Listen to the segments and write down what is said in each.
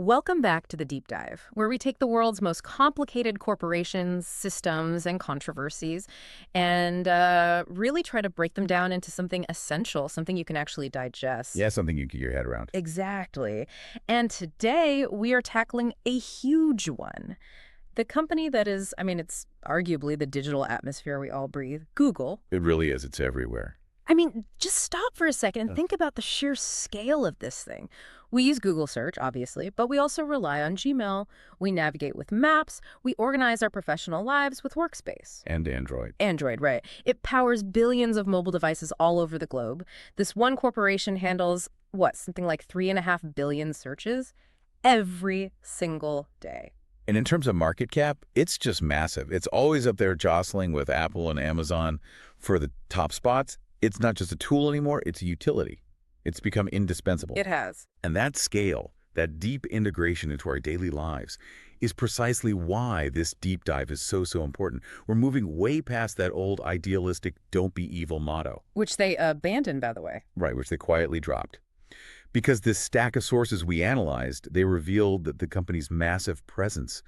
Welcome back to the Deep Dive, where we take the world's most complicated corporations, systems, and controversies and really try to break them down into something essential, something you can actually digest. Yeah, something you can get your head around. Exactly. And today we are tackling a huge one. The company that is, it's arguably the digital atmosphere we all breathe, Google. It really is. It's everywhere. Just stop for a second and think about the sheer scale of this thing. We use Google search, obviously, but we also rely on Gmail. We navigate with maps. We organize our professional lives with Workspace. And Android. Android, right. It powers billions of mobile devices all over the globe. This one corporation handles, something like 3.5 billion searches every single day. And in terms of market cap, it's just massive. It's always up there jostling with Apple and Amazon for the top spots. It's not just a tool anymore, it's a utility. It's become indispensable. It has. And that scale, that deep integration into our daily lives, is precisely why this deep dive is so important. We're moving way past that old idealistic don't be evil motto. Which they abandoned, by the way. Right, which they quietly dropped. Because this stack of sources we analyzed, they revealed that the company's massive presence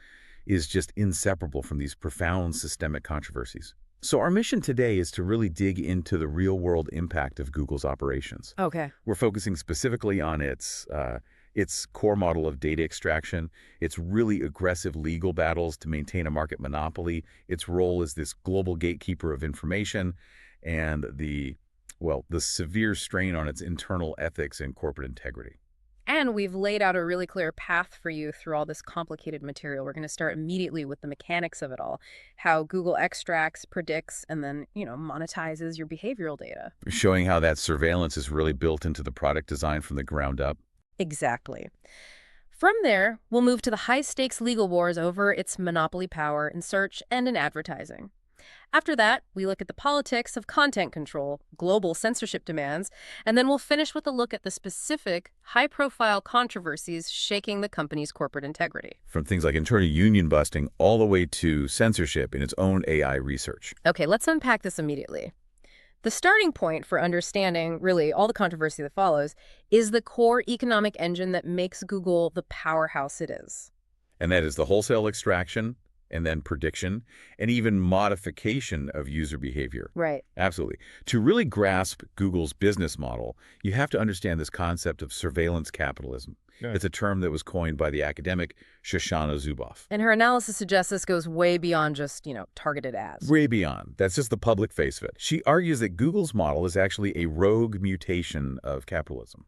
is just inseparable from these profound systemic controversies. So our mission today is to really dig into the real-world impact of Google's operations. Okay. We're focusing specifically on its core model of data extraction, its really aggressive legal battles to maintain a market monopoly, its role as this global gatekeeper of information, and the severe strain on its internal ethics and corporate integrity. And we've laid out a really clear path for you through all this complicated material. We're going to start immediately with the mechanics of it all, how Google extracts, predicts, and then, monetizes your behavioral data. Showing how that surveillance is really built into the product design from the ground up. Exactly. From there, we'll move to the high-stakes legal wars over its monopoly power in search and in advertising. After that, we look at the politics of content control, global censorship demands, and then we'll finish with a look at the specific, high-profile controversies shaking the company's corporate integrity. From things like internal union busting all the way to censorship in its own AI research. Okay, let's unpack this immediately. The starting point for understanding, really, all the controversy that follows is the core economic engine that makes Google the powerhouse it is. And that is the wholesale extraction, and then prediction, and even modification of user behavior. Right. Absolutely. To really grasp Google's business model, you have to understand this concept of surveillance capitalism. Yeah. It's a term that was coined by the academic Shoshana Zuboff. And her analysis suggests this goes way beyond just, targeted ads. Way beyond. That's just the public face of it. She argues that Google's model is actually a rogue mutation of capitalism.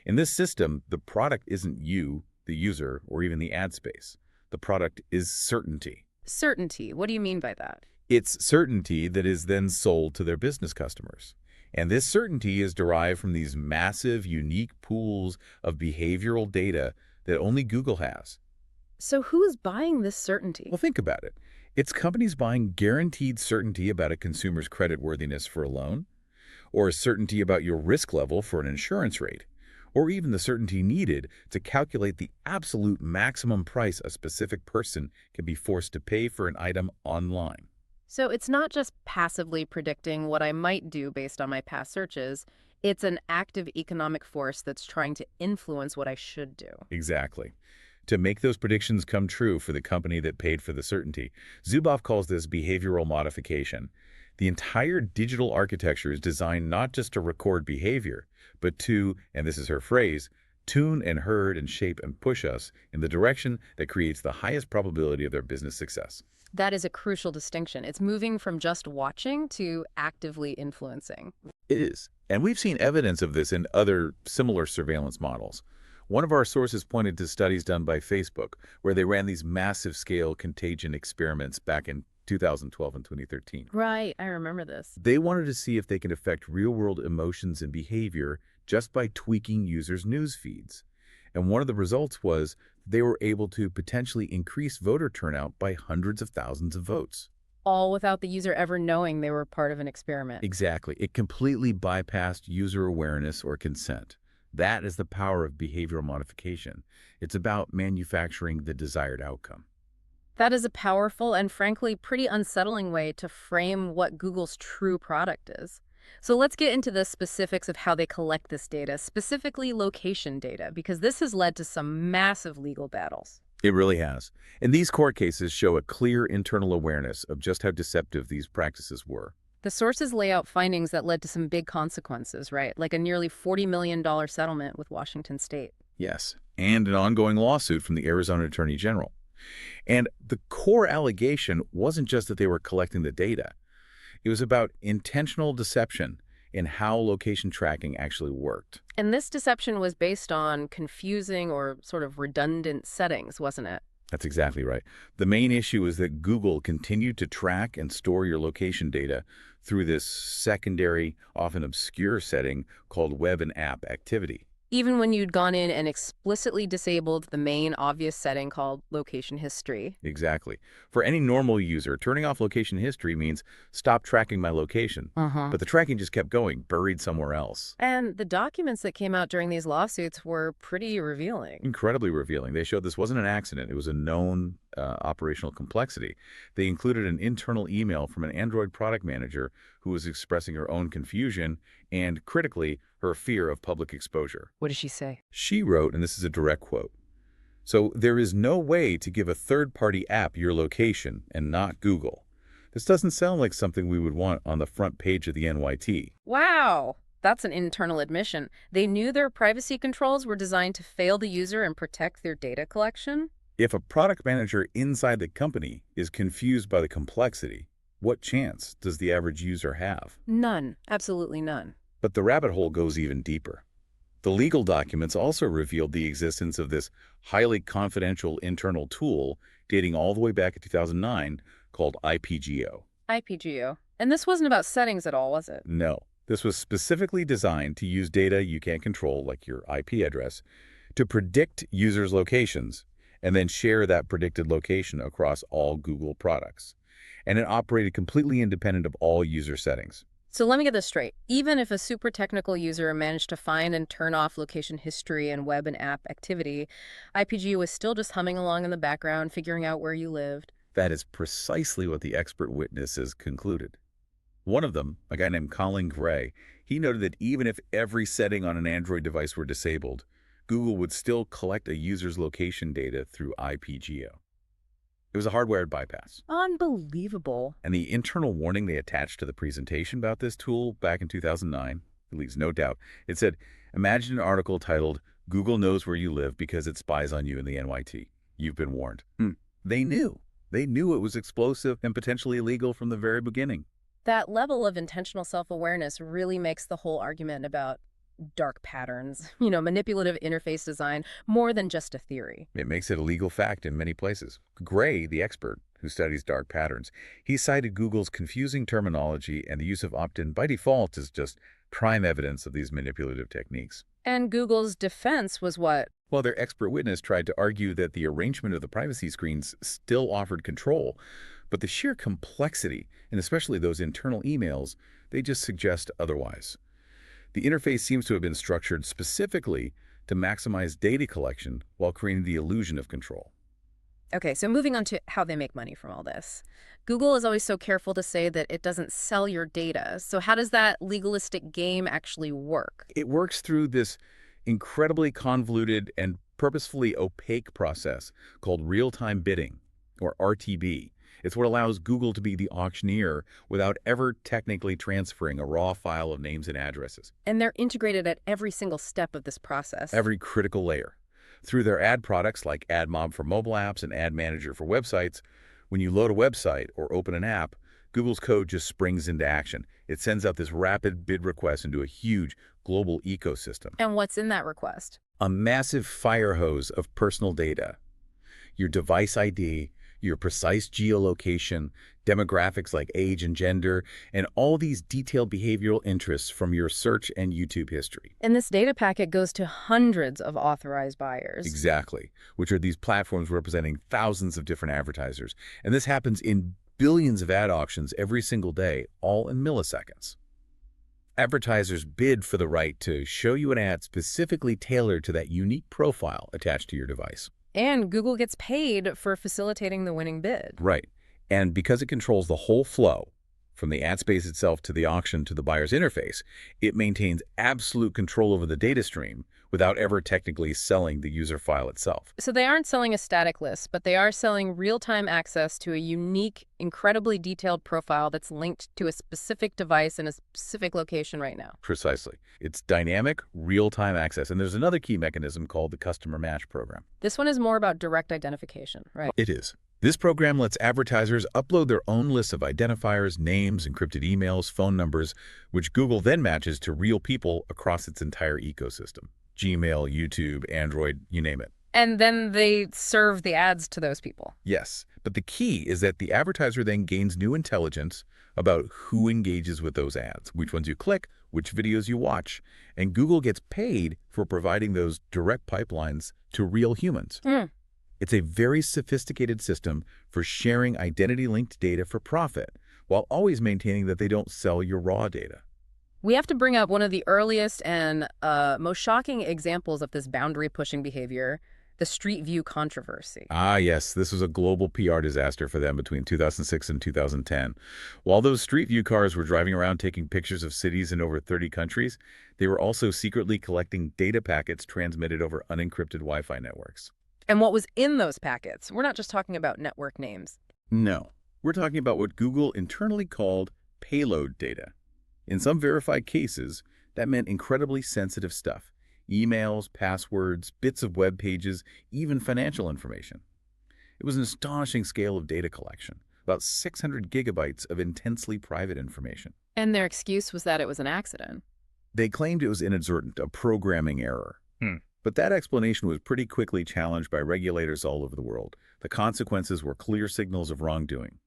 In this system, the product isn't you, the user, or even the ad space. The product is certainty. Certainty. What do you mean by that? It's certainty that is then sold to their business customers. And this certainty is derived from these massive, unique pools of behavioral data that only Google has. So who's buying this certainty? Well, think about it. It's companies buying guaranteed certainty about a consumer's creditworthiness for a loan, or a certainty about your risk level for an insurance rate, or even the certainty needed to calculate the absolute maximum price a specific person can be forced to pay for an item online. So it's not just passively predicting what I might do based on my past searches. It's an active economic force that's trying to influence what I should do. Exactly. To make those predictions come true for the company that paid for the certainty, Zuboff calls this behavioral modification. The entire digital architecture is designed not just to record behavior, but to, and this is her phrase, tune and herd and shape and push us in the direction that creates the highest probability of their business success. That is a crucial distinction. It's moving from just watching to actively influencing. It is. And we've seen evidence of this in other similar surveillance models. One of our sources pointed to studies done by Facebook, where they ran these massive-scale contagion experiments back in 2012 and 2013. Right, I remember this. They wanted to see if they could affect real-world emotions and behavior just by tweaking users' news feeds. And one of the results was they were able to potentially increase voter turnout by hundreds of thousands of votes. All without the user ever knowing they were part of an experiment. Exactly. It completely bypassed user awareness or consent. That is the power of behavioral modification. It's about manufacturing the desired outcome. That is a powerful and frankly pretty unsettling way to frame what Google's true product is. So let's get into the specifics of how they collect this data, specifically location data, because this has led to some massive legal battles. It really has. And these court cases show a clear internal awareness of just how deceptive these practices were. The sources lay out findings that led to some big consequences, right? Like a nearly $40 million settlement with Washington State. Yes, and an ongoing lawsuit from the Arizona Attorney General. And the core allegation wasn't just that they were collecting the data. It was about intentional deception in how location tracking actually worked. And this deception was based on confusing or sort of redundant settings, wasn't it? That's exactly right. The main issue is that Google continued to track and store your location data through this secondary, often obscure setting called web and app activity. Even when you'd gone in and explicitly disabled the main obvious setting called location history. Exactly. For any normal user, turning off location history means stop tracking my location. But the tracking just kept going, buried somewhere else. And the documents that came out during these lawsuits were pretty revealing. Incredibly revealing. They showed this wasn't an accident. It was a known operational complexity. They included an internal email from an Android product manager who was expressing her own confusion and, critically, her fear of public exposure. What did she say? She wrote, and this is a direct quote, "So there is no way to give a third-party app your location and not Google. This doesn't sound like something we would want on the front page of the NYT." Wow, that's an internal admission. They knew their privacy controls were designed to fail the user and protect their data collection? If a product manager inside the company is confused by the complexity, what chance does the average user have? None. Absolutely none. But the rabbit hole goes even deeper. The legal documents also revealed the existence of this highly confidential internal tool dating all the way back to 2009 called IPGO. IPGO. And this wasn't about settings at all, was it? No, this was specifically designed to use data you can't control, like your IP address, to predict users' locations and then share that predicted location across all Google products. And it operated completely independent of all user settings. So let me get this straight. Even if a super technical user managed to find and turn off location history and web and app activity, IPG was still just humming along in the background, figuring out where you lived. That is precisely what the expert witnesses concluded. One of them, a guy named Colin Gray, he noted that even if every setting on an Android device were disabled, Google would still collect a user's location data through IPGO. It was a hardwired bypass. Unbelievable. And the internal warning they attached to the presentation about this tool back in 2009, it leaves no doubt. It said, imagine an article titled, "Google knows where you live because it spies on you in the NYT. You've been warned." They knew. They knew it was explosive and potentially illegal from the very beginning. That level of intentional self-awareness really makes the whole argument about dark patterns, manipulative interface design, more than just a theory. It makes it a legal fact in many places. Gray, the expert who studies dark patterns, he cited Google's confusing terminology and the use of opt-in by default as just prime evidence of these manipulative techniques. And Google's defense was what? Well, their expert witness tried to argue that the arrangement of the privacy screens still offered control, but the sheer complexity, and especially those internal emails, they just suggest otherwise. The interface seems to have been structured specifically to maximize data collection while creating the illusion of control. Okay, so moving on to how they make money from all this. Google is always so careful to say that it doesn't sell your data. So how does that legalistic game actually work? It works through this incredibly convoluted and purposefully opaque process called real-time bidding, or RTB. It's what allows Google to be the auctioneer without ever technically transferring a raw file of names and addresses. And they're integrated at every single step of this process. Every critical layer. Through their ad products like AdMob for mobile apps and Ad Manager for websites, when you load a website or open an app, Google's code just springs into action. It sends out this rapid bid request into a huge global ecosystem. And what's in that request? A massive fire hose of personal data. Your device ID, your precise geolocation, demographics like age and gender, and all these detailed behavioral interests from your search and YouTube history. And this data packet goes to hundreds of authorized buyers. Exactly, which are these platforms representing thousands of different advertisers. And this happens in billions of ad auctions every single day, all in milliseconds. Advertisers bid for the right to show you an ad specifically tailored to that unique profile attached to your device. And Google gets paid for facilitating the winning bid. Right. And because it controls the whole flow, From the ad space itself to the auction to the buyer's interface, it maintains absolute control over the data stream without ever technically selling the user file itself. So they aren't selling a static list, but they are selling real-time access to a unique, incredibly detailed profile that's linked to a specific device in a specific location right now. Precisely. It's dynamic, real-time access. And there's another key mechanism called the customer match program. This one is more about direct identification, right? It is. This program lets advertisers upload their own lists of identifiers, names, encrypted emails, phone numbers, which Google then matches to real people across its entire ecosystem. Gmail, YouTube, Android, you name it. And then they serve the ads to those people. Yes, but the key is that the advertiser then gains new intelligence about who engages with those ads, which ones you click, which videos you watch, and Google gets paid for providing those direct pipelines to real humans. It's a very sophisticated system for sharing identity-linked data for profit, while always maintaining that they don't sell your raw data. We have to bring up one of the earliest and most shocking examples of this boundary-pushing behavior, the Street View controversy. Ah, yes, this was a global PR disaster for them between 2006 and 2010. While those Street View cars were driving around taking pictures of cities in over 30 countries, they were also secretly collecting data packets transmitted over unencrypted Wi-Fi networks. And what was in those packets? We're not just talking about network names. No, we're talking about what Google internally called payload data. In some verified cases, that meant incredibly sensitive stuff. Emails, passwords, bits of web pages, even financial information. It was an astonishing scale of data collection, about 600 gigabytes of intensely private information. And their excuse was that it was an accident. They claimed it was inadvertent, a programming error. But that explanation was pretty quickly challenged by regulators all over the world. The consequences were clear signals of wrongdoing.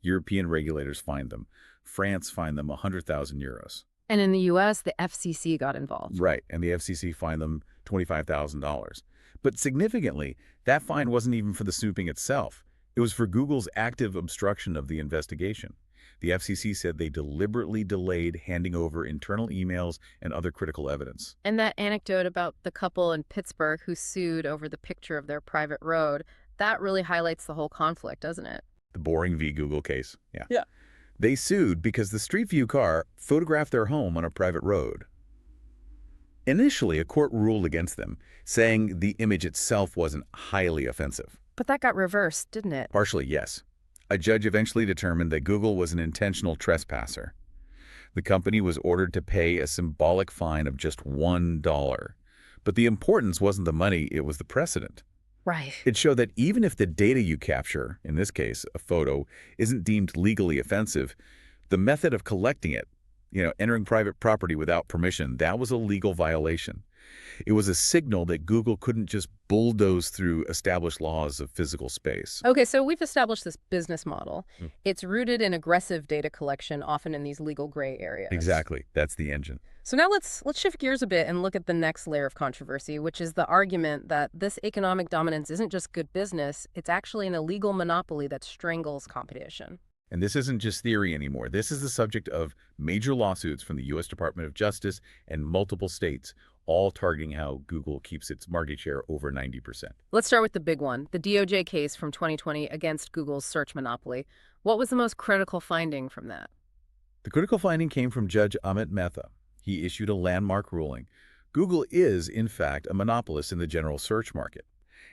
European regulators fined them. France fined them 100,000 euros. And in the U.S., the FCC got involved. Right, and the FCC fined them $25,000. But significantly, that fine wasn't even for the snooping itself. It was for Google's active obstruction of the investigation. The FCC said they deliberately delayed handing over internal emails and other critical evidence. And that anecdote about the couple in Pittsburgh who sued over the picture of their private road, that really highlights the whole conflict, doesn't it? The boring v. Google case. Yeah. They sued because the Street View car photographed their home on a private road. Initially, a court ruled against them, saying the image itself wasn't highly offensive. But that got reversed, didn't it? Partially, yes. A judge eventually determined that Google was an intentional trespasser. The company was ordered to pay a symbolic fine of just $1. But the importance wasn't the money, it was the precedent. Right. It showed that even if the data you capture, in this case, a photo, isn't deemed legally offensive, the method of collecting it, entering private property without permission, that was a legal violation. It was a signal that Google couldn't just bulldoze through established laws of physical space. Okay, so we've established this business model. It's rooted in aggressive data collection, often in these legal gray areas. Exactly. That's the engine. So now let's shift gears a bit and look at the next layer of controversy, which is the argument that this economic dominance isn't just good business, it's actually an illegal monopoly that strangles competition. And this isn't just theory anymore. This is the subject of major lawsuits from the U.S. Department of Justice and multiple states, all targeting how Google keeps its market share over 90%. Let's start with the big one, the DOJ case from 2020 against Google's search monopoly. What was the most critical finding from that? The critical finding came from Judge Amit Mehta. He issued a landmark ruling. Google is, in fact, a monopolist in the general search market.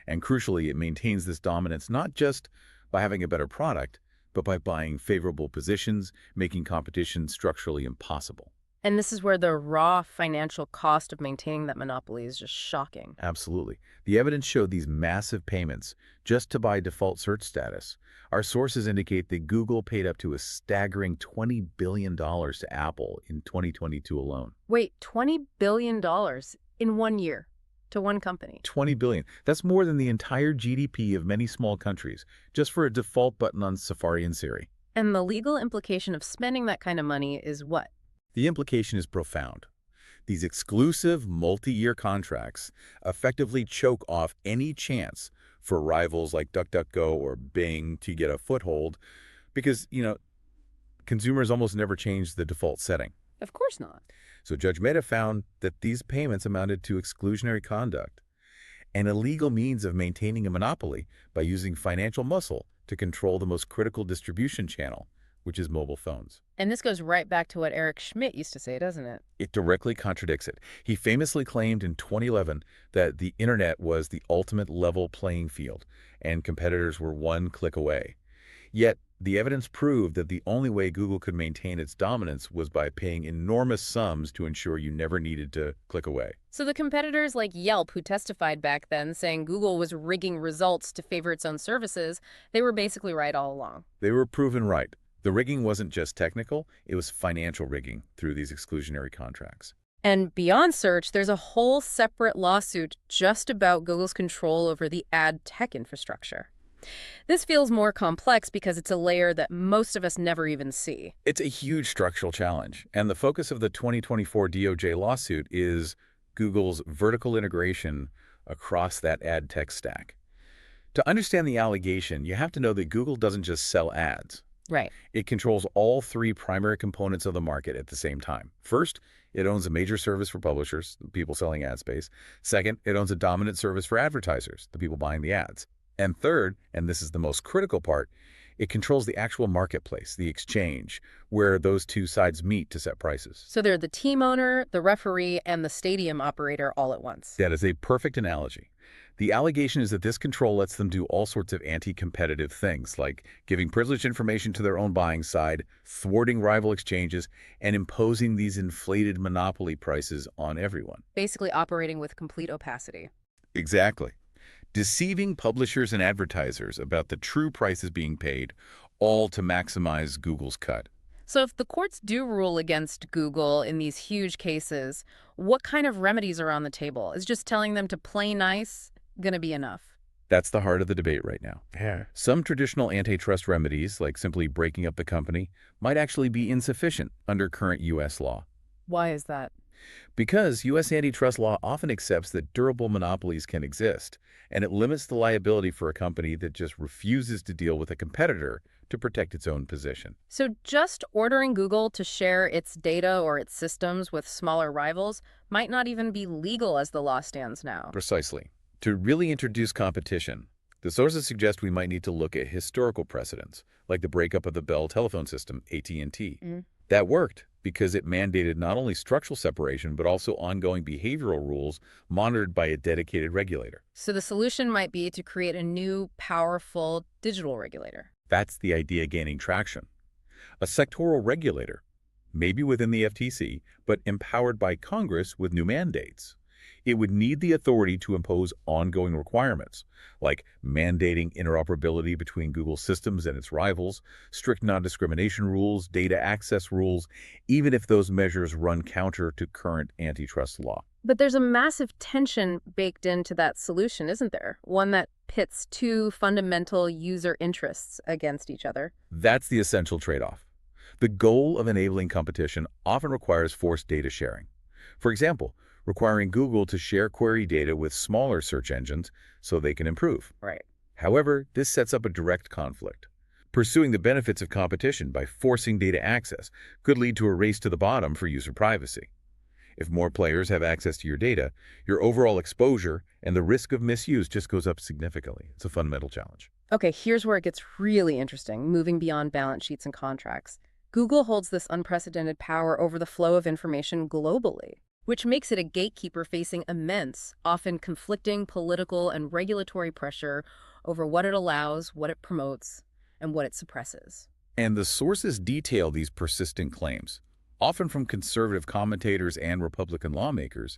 And crucially, it maintains this dominance not just by having a better product, but by buying favorable positions, making competition structurally impossible. And this is where the raw financial cost of maintaining that monopoly is just shocking. Absolutely. The evidence showed these massive payments just to buy default search status. Our sources indicate that Google paid up to a staggering $20 billion to Apple in 2022 alone. Wait, $20 billion in 1 year to one company? $20 billion. That's more than the entire GDP of many small countries, just for a default button on Safari and Siri. And the legal implication of spending that kind of money is what? The implication is profound. These exclusive multi-year contracts effectively choke off any chance for rivals like DuckDuckGo or Bing to get a foothold because, consumers almost never change the default setting. Of course not. So Judge Mehta found that these payments amounted to exclusionary conduct, an illegal means of maintaining a monopoly by using financial muscle to control the most critical distribution channel, which is mobile phones. And this goes right back to what Eric Schmidt used to say, doesn't it? It directly contradicts it. He famously claimed in 2011 that the internet was the ultimate level playing field, and competitors were one click away. Yet, the evidence proved that the only way Google could maintain its dominance was by paying enormous sums to ensure you never needed to click away. So the competitors like Yelp, who testified back then saying Google was rigging results to favor its own services, they were basically right all along. They were proven right. The rigging wasn't just technical, it was financial rigging through these exclusionary contracts. And beyond search, there's a whole separate lawsuit just about Google's control over the ad tech infrastructure. This feels more complex because it's a layer that most of us never even see. It's a huge structural challenge, and the focus of the 2024 DOJ lawsuit is Google's vertical integration across that ad tech stack. To understand the allegation, you have to know that Google doesn't just sell ads. Right. It controls all three primary components of the market at the same time. First, it owns a major service for publishers, the people selling ad space. Second, it owns a dominant service for advertisers, the people buying the ads. And third, and this is the most critical part, it controls the actual marketplace, the exchange, where those two sides meet to set prices. So they're the team owner, the referee, and the stadium operator all at once. That is a perfect analogy. The allegation is that this control lets them do all sorts of anti-competitive things, like giving privileged information to their own buying side, thwarting rival exchanges, and imposing these inflated monopoly prices on everyone. Basically operating with complete opacity. Exactly. Deceiving publishers and advertisers about the true prices being paid, all to maximize Google's cut. So if the courts do rule against Google in these huge cases, what kind of remedies are on the table? Is just telling them to play nice going to be enough? That's the heart of the debate right now. Yeah. Some traditional antitrust remedies, like simply breaking up the company, might actually be insufficient under current U.S. law. Why is that? Because U.S. antitrust law often accepts that durable monopolies can exist, and it limits the liability for a company that just refuses to deal with a competitor to protect its own position. So just ordering Google to share its data or its systems with smaller rivals might not even be legal as the law stands now. Precisely. To really introduce competition, the sources suggest we might need to look at historical precedents, like the breakup of the Bell telephone system, AT&T. That worked because it mandated not only structural separation, but also ongoing behavioral rules monitored by a dedicated regulator. So the solution might be to create a new, powerful digital regulator. That's the idea gaining traction. A sectoral regulator, maybe within the FTC, but empowered by Congress with new mandates. It would need the authority to impose ongoing requirements, like mandating interoperability between Google systems and its rivals, strict non-discrimination rules, data access rules, even if those measures run counter to current antitrust law. But there's a massive tension baked into that solution, isn't there? One that pits two fundamental user interests against each other. That's the essential trade-off. The goal of enabling competition often requires forced data sharing. For example, requiring Google to share query data with smaller search engines so they can improve. Right. However, this sets up a direct conflict. Pursuing the benefits of competition by forcing data access could lead to a race to the bottom for user privacy. If more players have access to your data, your overall exposure and the risk of misuse just goes up significantly. It's a fundamental challenge. Okay, here's where it gets really interesting, moving beyond balance sheets and contracts. Google holds this unprecedented power over the flow of information globally, which makes it a gatekeeper facing immense, often conflicting political and regulatory pressure over what it allows, what it promotes, and what it suppresses. And the sources detail these persistent claims, often from conservative commentators and Republican lawmakers,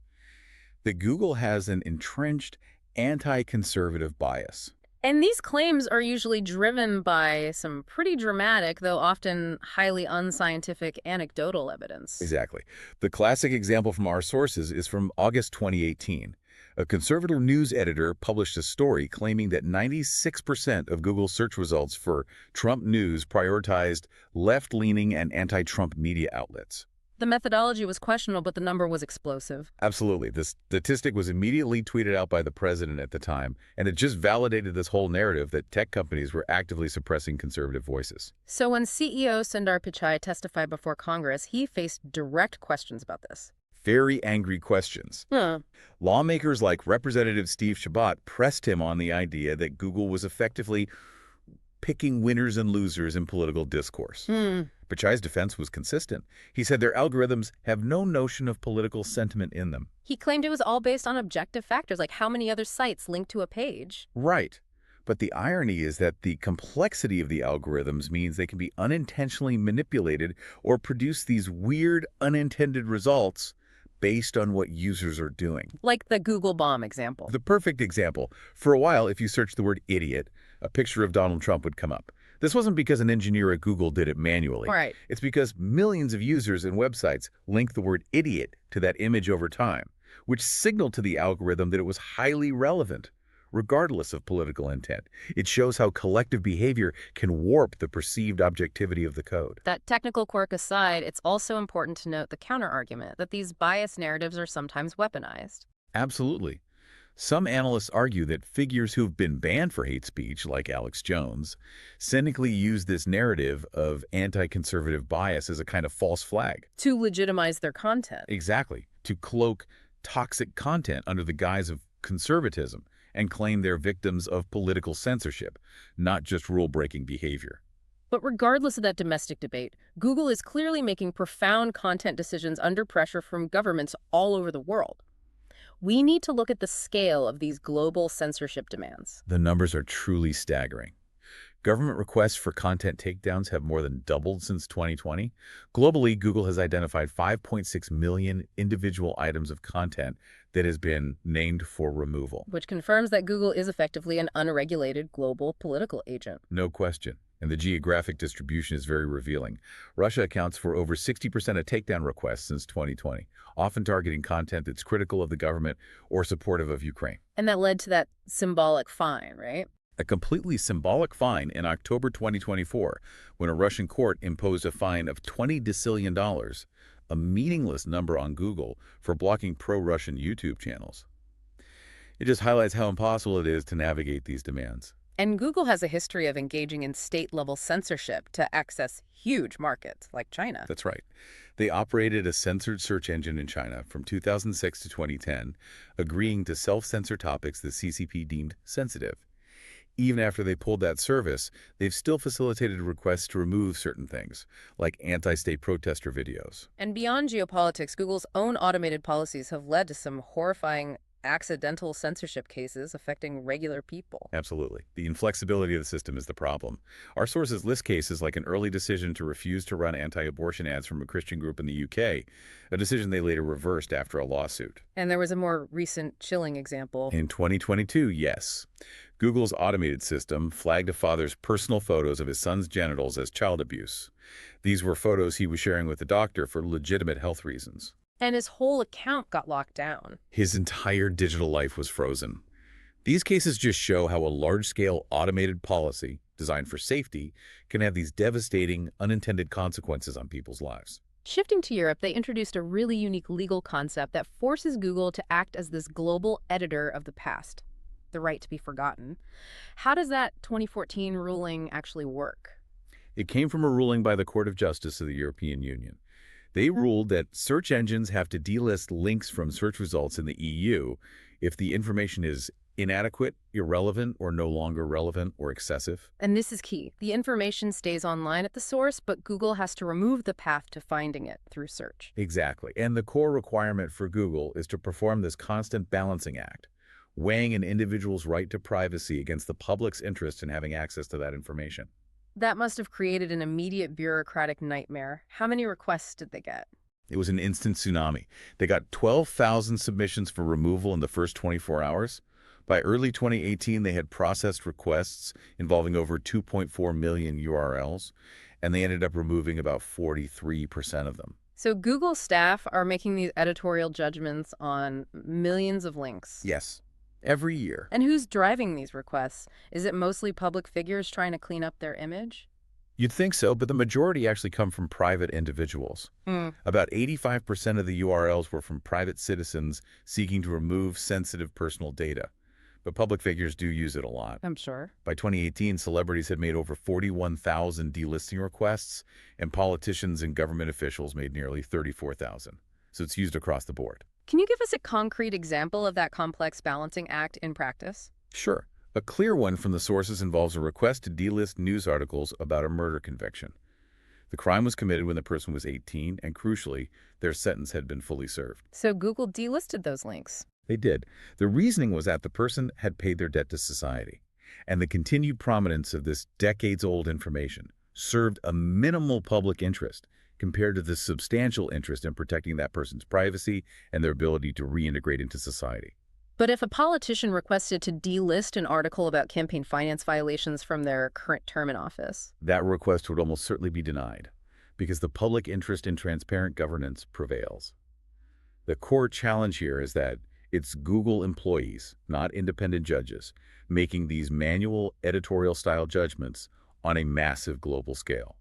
that Google has an entrenched anti-conservative bias. And these claims are usually driven by some pretty dramatic, though often highly unscientific anecdotal evidence. Exactly. The classic example from our sources is from August 2018. A conservative news editor published a story claiming that 96% of Google's search results for Trump news prioritized left-leaning and anti-Trump media outlets. The methodology was questionable, but the number was explosive. Absolutely. This statistic was immediately tweeted out by the president at the time, and it just validated this whole narrative that tech companies were actively suppressing conservative voices. So when CEO Sundar Pichai testified before Congress, he faced direct questions about this. Very angry questions. Lawmakers like Representative Steve Chabot pressed him on the idea that Google was effectively picking winners and losers in political discourse. Hmm. Pichai's defense was consistent. He said their algorithms have no notion of political sentiment in them. He claimed it was all based on objective factors, like how many other sites link to a page. Right. But the irony is that the complexity of the algorithms means they can be unintentionally manipulated or produce these weird, unintended results based on what users are doing. Like the Google bomb example. The perfect example. For a while, if you search the word idiot, a picture of Donald Trump would come up. This wasn't because an engineer at Google did it manually. Right. It's because millions of users and websites link the word idiot to that image over time, which signaled to the algorithm that it was highly relevant, regardless of political intent. It shows how collective behavior can warp the perceived objectivity of the code. That technical quirk aside, it's also important to note the counterargument that these biased narratives are sometimes weaponized. Absolutely. Some analysts argue that figures who've been banned for hate speech, like Alex Jones, cynically use this narrative of anti-conservative bias as a kind of false flag. To legitimize their content. Exactly. To cloak toxic content under the guise of conservatism and claim they're victims of political censorship, not just rule-breaking behavior. But regardless of that domestic debate, Google is clearly making profound content decisions under pressure from governments all over the world. We need to look at the scale of these global censorship demands. The numbers are truly staggering. Government requests for content takedowns have more than doubled since 2020. Globally, Google has identified 5.6 million individual items of content that has been named for removal. Which confirms that Google is effectively an unregulated global political agent. No question. And the geographic distribution is very revealing. Russia accounts for over 60% of takedown requests since 2020, often targeting content that's critical of the government or supportive of Ukraine. And that led to that symbolic fine, right? A completely symbolic fine in October 2024, when a Russian court imposed a fine of $20 decillion, a meaningless number on Google, for blocking pro-Russian YouTube channels. It just highlights how impossible it is to navigate these demands. And Google has a history of engaging in state-level censorship to access huge markets like China. That's right. They operated a censored search engine in China from 2006 to 2010, agreeing to self-censor topics the CCP deemed sensitive. Even after they pulled that service, they've still facilitated requests to remove certain things, like anti-state protester videos. And beyond geopolitics, Google's own automated policies have led to some horrifying accidental censorship cases affecting regular people. Absolutely. The inflexibility of the system is the problem. Our sources list cases like an early decision to refuse to run anti-abortion ads from a Christian group in the UK, a decision they later reversed after a lawsuit. And there was a more recent chilling example. In 2022, yes. Google's automated system flagged a father's personal photos of his son's genitals as child abuse. These were photos he was sharing with the doctor for legitimate health reasons. And his whole account got locked down. His entire digital life was frozen. These cases just show how a large-scale automated policy designed for safety can have these devastating, unintended consequences on people's lives. Shifting to Europe, they introduced a really unique legal concept that forces Google to act as this global editor of the past, the right to be forgotten. How does that 2014 ruling actually work? It came from a ruling by the Court of Justice of the European Union. They ruled that search engines have to delist links from search results in the EU if the information is inadequate, irrelevant, or no longer relevant or excessive. And this is key. The information stays online at the source, but Google has to remove the path to finding it through search. Exactly. And the core requirement for Google is to perform this constant balancing act, weighing an individual's right to privacy against the public's interest in having access to that information. That must have created an immediate bureaucratic nightmare. How many requests did they get? It was an instant tsunami. They got 12,000 submissions for removal in the first 24 hours. By early 2018, they had processed requests involving over 2.4 million URLs, and they ended up removing about 43% of them. So Google staff are making these editorial judgments on millions of links. Yes, every year. And who's driving these requests? Is it mostly public figures trying to clean up their image? You'd think so, but the majority actually come from private individuals. About 85% of the URLs were from private citizens seeking to remove sensitive personal data. But public figures do use it a lot. I'm sure. By 2018, celebrities had made over 41,000 delisting requests, and politicians and government officials made nearly 34,000. So it's used across the board. Can you give us a concrete example of that complex balancing act in practice? Sure. A clear one from the sources involves a request to delist news articles about a murder conviction. The crime was committed when the person was 18, and crucially, their sentence had been fully served. So Google delisted those links. They did. The reasoning was that the person had paid their debt to society, and the continued prominence of this decades-old information served a minimal public interest compared to the substantial interest in protecting that person's privacy and their ability to reintegrate into society. But if a politician requested to delist an article about campaign finance violations from their current term in office, That request would almost certainly be denied because the public interest in transparent governance prevails. The core challenge here is that it's Google employees, not independent judges, making these manual editorial-style judgments on a massive global scale.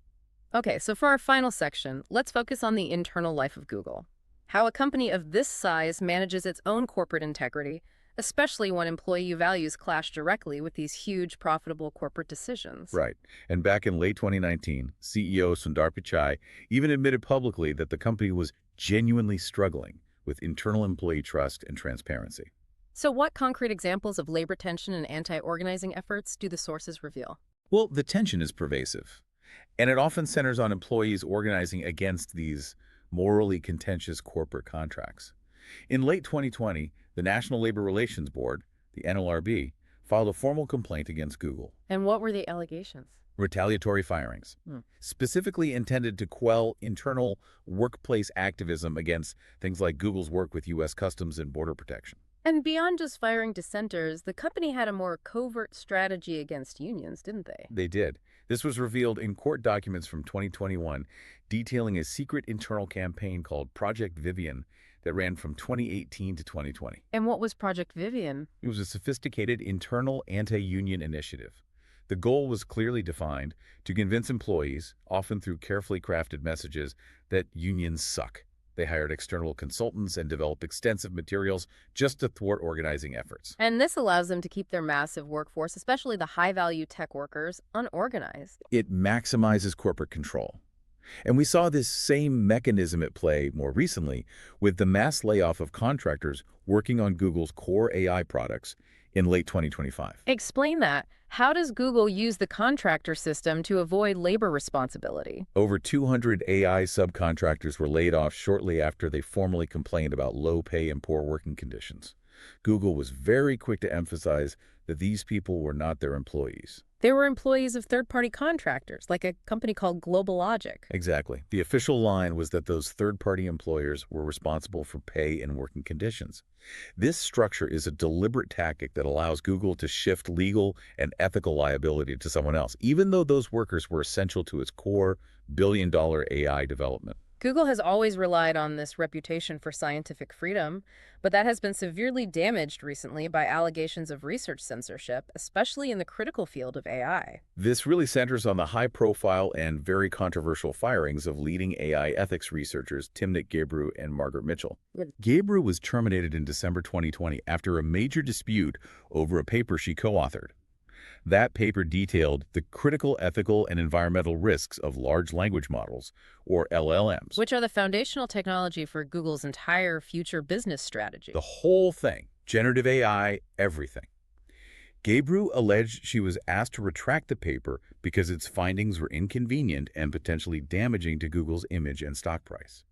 Okay, so for our final section, let's focus on the internal life of Google. How a company of this size manages its own corporate integrity, especially when employee values clash directly with these huge, profitable corporate decisions. Right. And back in late 2019, CEO Sundar Pichai even admitted publicly that the company was genuinely struggling with internal employee trust and transparency. So what concrete examples of labor tension and anti-organizing efforts do the sources reveal? Well, the tension is pervasive, and it often centers on employees organizing against these morally contentious corporate contracts. In late 2020, the National Labor Relations Board, the NLRB, filed a formal complaint against Google. And what were the allegations? Retaliatory firings, specifically intended to quell internal workplace activism against things like Google's work with U.S. Customs and Border Protection. And beyond just firing dissenters, the company had a more covert strategy against unions, didn't they? They did. This was revealed in court documents from 2021, detailing a secret internal campaign called Project Vivian that ran from 2018 to 2020. And what was Project Vivian? It was a sophisticated internal anti-union initiative. The goal was clearly defined to convince employees, often through carefully crafted messages, that unions suck. They hired external consultants and developed extensive materials just to thwart organizing efforts. And this allows them to keep their massive workforce, especially the high-value tech workers, unorganized. It maximizes corporate control. And we saw this same mechanism at play more recently with the mass layoff of contractors working on Google's core AI products in late 2025. Explain that. How does Google use the contractor system to avoid labor responsibility? Over 200 AI subcontractors were laid off shortly after they formally complained about low pay and poor working conditions. Google was very quick to emphasize that these people were not their employees. They were employees of third-party contractors, like a company called GlobalLogic. Exactly. The official line was that those third-party employers were responsible for pay and working conditions. This structure is a deliberate tactic that allows Google to shift legal and ethical liability to someone else, even though those workers were essential to its core billion-dollar AI development. Google has always relied on this reputation for scientific freedom, but that has been severely damaged recently by allegations of research censorship, especially in the critical field of AI. This really centers on the high-profile and very controversial firings of leading AI ethics researchers Timnit Gebru and Margaret Mitchell. Gebru was terminated in December 2020 after a major dispute over a paper she co-authored. That paper detailed the critical ethical and environmental risks of large language models, or LLMs. Which are the foundational technology for Google's entire future business strategy. The whole thing. Generative AI, everything. Gebru alleged she was asked to retract the paper because its findings were inconvenient and potentially damaging to Google's image and stock price.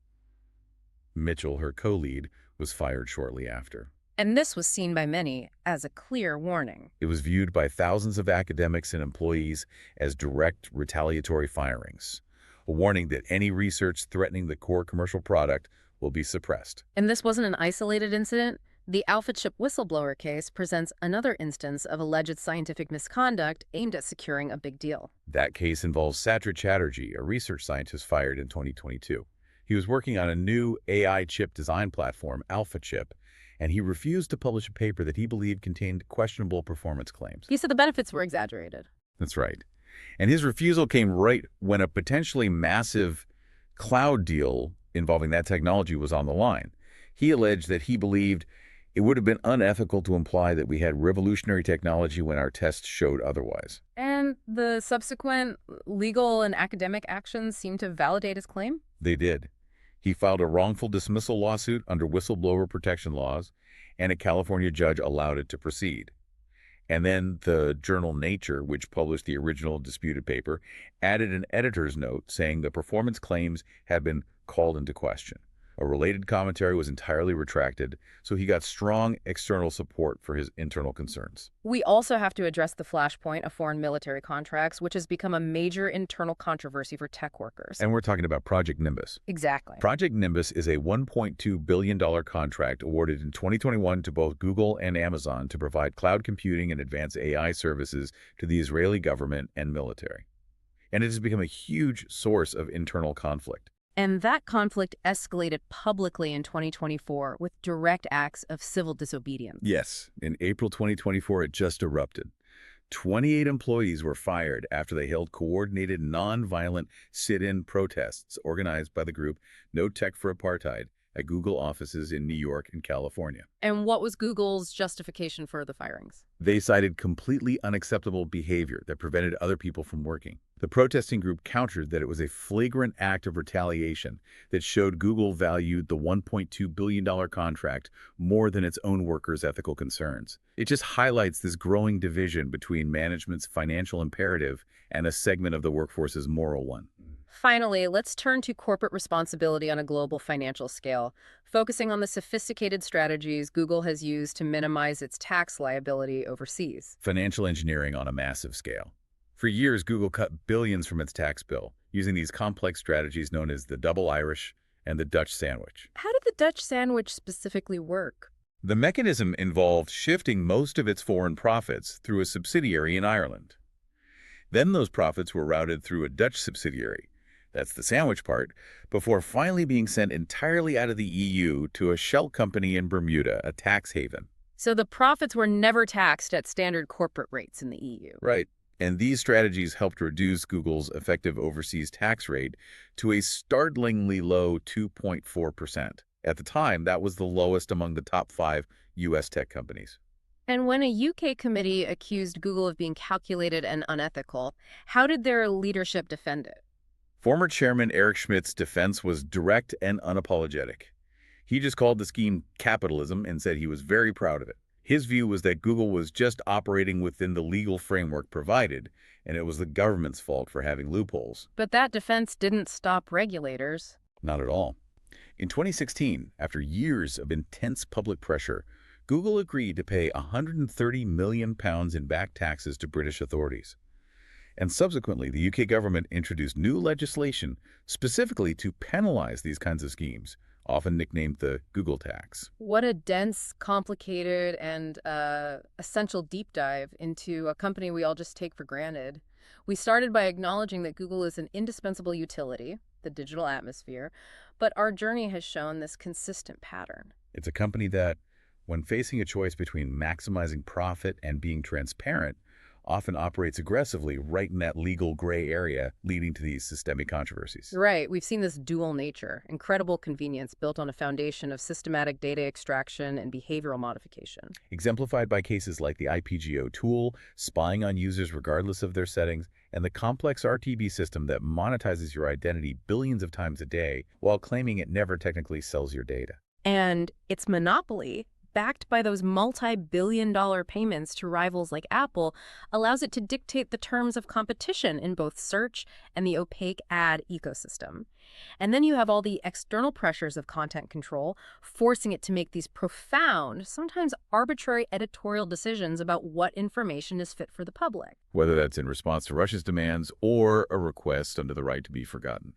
Mitchell, her co-lead, was fired shortly after. And this was seen by many as a clear warning. It was viewed by thousands of academics and employees as direct retaliatory firings, a warning that any research threatening the core commercial product will be suppressed. And this wasn't an isolated incident. The AlphaChip whistleblower case presents another instance of alleged scientific misconduct aimed at securing a big deal. That case involves Satya Chatterjee, a research scientist fired in 2022. He was working on a new AI chip design platform, AlphaChip, and he refused to publish a paper that he believed contained questionable performance claims. He said the benefits were exaggerated. That's right. And his refusal came right when a potentially massive cloud deal involving that technology was on the line. He alleged that he believed it would have been unethical to imply that we had revolutionary technology when our tests showed otherwise. And the subsequent legal and academic actions seem to validate his claim? They did. He filed a wrongful dismissal lawsuit under whistleblower protection laws, and a California judge allowed it to proceed. And then the journal Nature, which published the original disputed paper, added an editor's note saying the performance claims had been called into question. A related commentary was entirely retracted, so he got strong external support for his internal concerns. We also have to address the flashpoint of foreign military contracts, which has become a major internal controversy for tech workers. And we're talking about Project Nimbus. Exactly. Project Nimbus is a $1.2 billion contract awarded in 2021 to both Google and Amazon to provide cloud computing and advanced AI services to the Israeli government and military. And it has become a huge source of internal conflict. And that conflict escalated publicly in 2024 with direct acts of civil disobedience. Yes, in April 2024, it just erupted. 28 employees were fired after they held coordinated nonviolent sit-in protests organized by the group No Tech for Apartheid at Google offices in New York and California. And what was Google's justification for the firings? They cited completely unacceptable behavior that prevented other people from working. The protesting group countered that it was a flagrant act of retaliation that showed Google valued the $1.2 billion contract more than its own workers' ethical concerns. It just highlights this growing division between management's financial imperative and a segment of the workforce's moral one. Finally, let's turn to corporate responsibility on a global financial scale, focusing on the sophisticated strategies Google has used to minimize its tax liability overseas. Financial engineering on a massive scale. For years, Google cut billions from its tax bill using these complex strategies known as the double Irish and the Dutch sandwich. How did the Dutch sandwich specifically work? The mechanism involved shifting most of its foreign profits through a subsidiary in Ireland. Then those profits were routed through a Dutch subsidiary, that's the sandwich part, before finally being sent entirely out of the EU to a shell company in Bermuda, a tax haven. So the profits were never taxed at standard corporate rates in the EU. Right. And these strategies helped reduce Google's effective overseas tax rate to a startlingly low 2.4%. At the time, that was the lowest among the top 5 U.S. tech companies. And when a UK committee accused Google of being calculated and unethical, how did their leadership defend it? Former Chairman Eric Schmidt's defense was direct and unapologetic. He just called the scheme capitalism and said he was very proud of it. His view was that Google was just operating within the legal framework provided, and it was the government's fault for having loopholes. But that defense didn't stop regulators. Not at all. In 2016, after years of intense public pressure, Google agreed to pay £130 million in back taxes to British authorities. And subsequently, the UK government introduced new legislation specifically to penalize these kinds of schemes, often nicknamed the Google tax. What a dense, complicated, and essential deep dive into a company we all just take for granted. We started by acknowledging that Google is an indispensable utility, the digital atmosphere, but our journey has shown this consistent pattern. It's a company that, when facing a choice between maximizing profit and being transparent, often operates aggressively right in that legal gray area, leading to these systemic controversies. Right. We've seen this dual nature, incredible convenience built on a foundation of systematic data extraction and behavioral modification. Exemplified by cases like the IPGO tool, spying on users regardless of their settings, and the complex RTB system that monetizes your identity billions of times a day while claiming it never technically sells your data. And its monopoly, backed by those multi-billion-dollar payments to rivals like Apple, allows it to dictate the terms of competition in both search and the opaque ad ecosystem. And then you have all the external pressures of content control, forcing it to make these profound, sometimes arbitrary editorial decisions about what information is fit for the public. Whether that's in response to Russia's demands or a request under the right to be forgotten.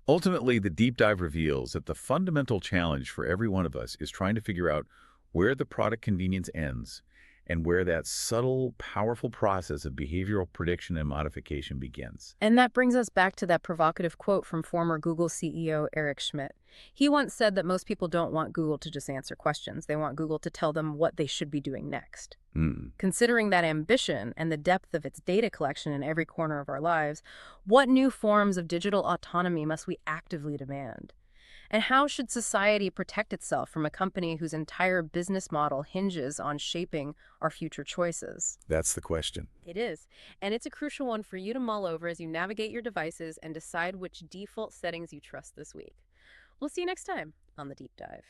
Ultimately, the deep dive reveals that the fundamental challenge for every one of us is trying to figure out where the product convenience ends and where that subtle, powerful process of behavioral prediction and modification begins. And that brings us back to that provocative quote from former Google CEO Eric Schmidt. He once said that most people don't want Google to just answer questions. They want Google to tell them what they should be doing next. Considering that ambition and the depth of its data collection in every corner of our lives, what new forms of digital autonomy must we actively demand? And how should society protect itself from a company whose entire business model hinges on shaping our future choices? That's the question. It is. And it's a crucial one for you to mull over as you navigate your devices and decide which default settings you trust this week. We'll see you next time on The Deep Dive.